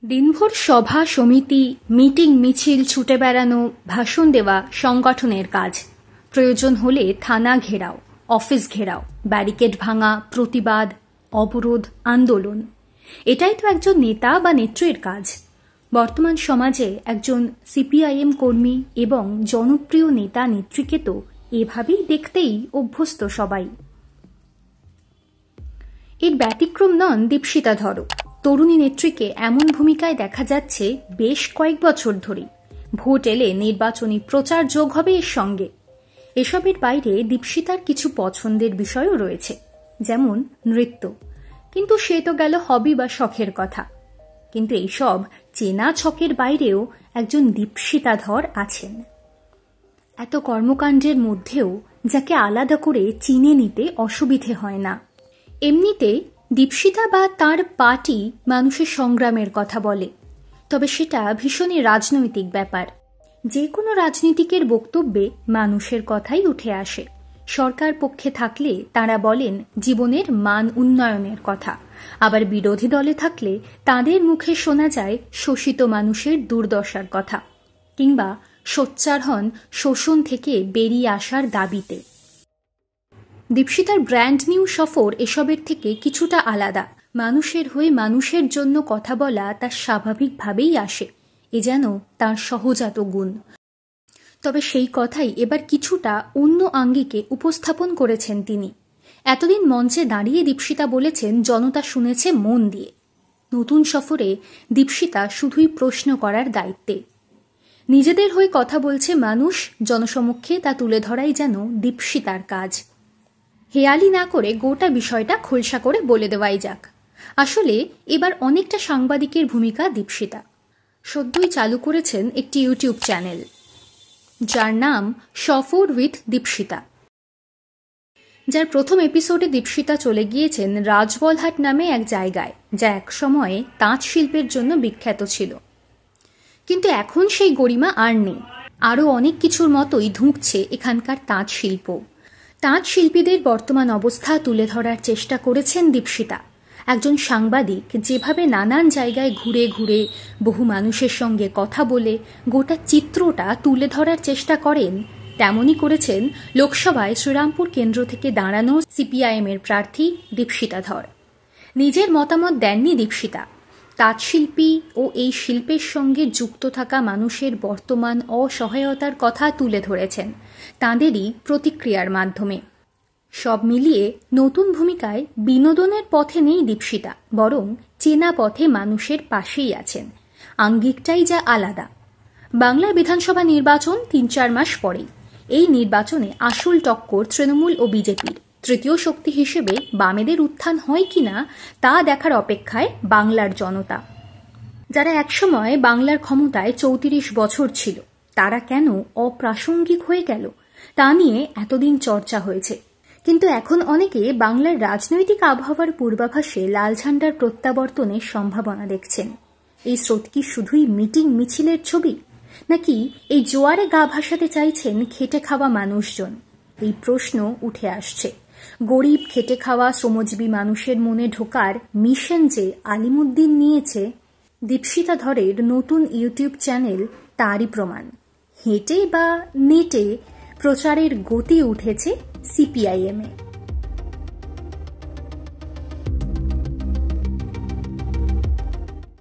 দিনভর সভা সমিতি মিটিং মিছিল ছুটে বেড়ানো ভাষণ দেওয়া সংগঠনের কাজ। প্রয়োজন হলে থানা ঘেরাও, অফিস ঘেরাও, ব্যারিকেড ভাঙা, প্রতিবাদ, অবরোধ, আন্দোলন, এটাই তো একজন নেতা বা নেত্রীর কাজ। বর্তমান সমাজে একজন সিপিআইএম কর্মী এবং জনপ্রিয় নেতা নেত্রীকে তো এভাবেই দেখতেই অভ্যস্ত সবাই। এর ব্যতিক্রম নন দীপশিতা ধর। তরুণী নেত্রীকে এমন ভূমিকায় দেখা যাচ্ছে বেশ কয়েক বছর ধরে। ভোট এলে নির্বাচনী প্রচার যোগ হবে এর সঙ্গে। এসবের বাইরে দীপশিতার কিছু পছন্দের বিষয়ও রয়েছে, যেমন নৃত্য। কিন্তু সে তো গেল হবি বা শখের কথা। কিন্তু এইসব চেনা ছকের বাইরেও একজন দীপশিতা ধর আছেন। এত কর্মকাণ্ডের মধ্যেও যাকে আলাদা করে চিনে নিতে অসুবিধে হয় না। এমনিতে দীপশিতা বা তার পার্টি মানুষের সংগ্রামের কথা বলে, তবে সেটা ভীষণই রাজনৈতিক ব্যাপার। যে কোনো রাজনীতিকের বক্তব্যে মানুষের কথাই উঠে আসে। সরকার পক্ষে থাকলে তারা বলেন জীবনের মান উন্নয়নের কথা, আবার বিরোধী দলে থাকলে তাদের মুখে শোনা যায় শোষিত মানুষের দুর্দশার কথা, কিংবা সোচ্চার হন শোষণ থেকে বেরিয়ে আসার দাবিতে। দীপশিতার ব্র্যান্ড নিউ সফর এসবের থেকে কিছুটা আলাদা। মানুষের হয়ে মানুষের জন্য কথা বলা তার স্বাভাবিকভাবেই আসে, এ যেন তার সহজাত গুণ। তবে সেই কথাই এবার কিছুটা অন্য আঙ্গিকে উপস্থাপন করেছেন তিনি। এতদিন মঞ্চে দাঁড়িয়ে দীপশিতা বলেছেন জনতা শুনেছে মন দিয়ে। নতুন সফরে দীপশিতা শুধুই প্রশ্ন করার দায়িত্বে। নিজেদের হয়ে কথা বলছে মানুষ, জনসমক্ষে তা তুলে ধরাই যেন দীপশিতার কাজ। হেয়ালি না করে গোটা বিষয়টা খোলসা করে বলে দেওয়াই যাক। আসলে এবার অনেকটা সাংবাদিকের ভূমিকা দীপশিতা। সদ্যই চালু করেছেন একটি ইউটিউব চ্যানেল, যার নাম সফর উইথ দীপশিতা। যার প্রথম এপিসোডে দীপশিতা চলে গিয়েছেন রাজবলহাট নামে এক জায়গায়, যা এক সময়ে তাঁত শিল্পের জন্য বিখ্যাত ছিল। কিন্তু এখন সেই গরিমা আর নেই। আরও অনেক কিছুর মতোই ধুঁকছে এখানকার তাঁত শিল্প। তাঁত শিল্পীদের বর্তমান অবস্থা তুলে ধরার চেষ্টা করেছেন দীপশিতা। একজন সাংবাদিক যেভাবে নানান জায়গায় ঘুরে ঘুরে বহু মানুষের সঙ্গে কথা বলে গোটা চিত্রটা তুলে ধরার চেষ্টা করেন, তেমনই করেছেন লোকসভায় শ্রীরামপুর কেন্দ্র থেকে দাঁড়ানো সিপিআইএমের প্রার্থী দীপশিতা ধর। নিজের মতামত দেননি দীপশিতা। তাঁতশিল্পী ও এই শিল্পের সঙ্গে যুক্ত থাকা মানুষের বর্তমান অসহায়তার কথা তুলে ধরেছেন তাঁদেরই প্রতিক্রিয়ার মাধ্যমে। সব মিলিয়ে নতুন ভূমিকায় বিনোদনের পথে নেই দীপশিতা, বরং চেনা পথে মানুষের পাশেই আছেন। আঙ্গিকটাই যা আলাদা। বাংলার বিধানসভা নির্বাচন ৩-৪ মাস পরেই। এই নির্বাচনে আসল টক্কর তৃণমূল ও বিজেপির। তৃতীয় শক্তি হিসেবে বামেদের উত্থান হয় কিনা তা দেখার অপেক্ষায় বাংলার জনতা। যারা একসময় বাংলার ক্ষমতায় ৩৪ বছর ছিল, তারা কেন অপ্রাসঙ্গিক হয়ে গেল তা নিয়ে এতদিন চর্চা হয়েছে। কিন্তু এখন অনেকে বাংলার রাজনৈতিক আবহাওয়ার পূর্বাভাসে লাল ঝান্ডার প্রত্যাবর্তনের সম্ভাবনা দেখছেন। এই স্রোত কি শুধুই মিটিং মিছিলের ছবি, নাকি এই জোয়ারে গা ভাসাতে চাইছেন খেটে খাওয়া মানুষজন? এই প্রশ্ন উঠে আসছে। গরিব খেটে খাওয়া শ্রমজীবী মানুষের মনে ঢোকার মিশন যে আলিমুদ্দিন নিয়েছে, দীপশিতা ধরের নতুন ইউটিউব চ্যানেল তারই প্রমাণ। হেঁটে বা নেটে প্রচারের গতি উঠেছে সিপিআইএমে।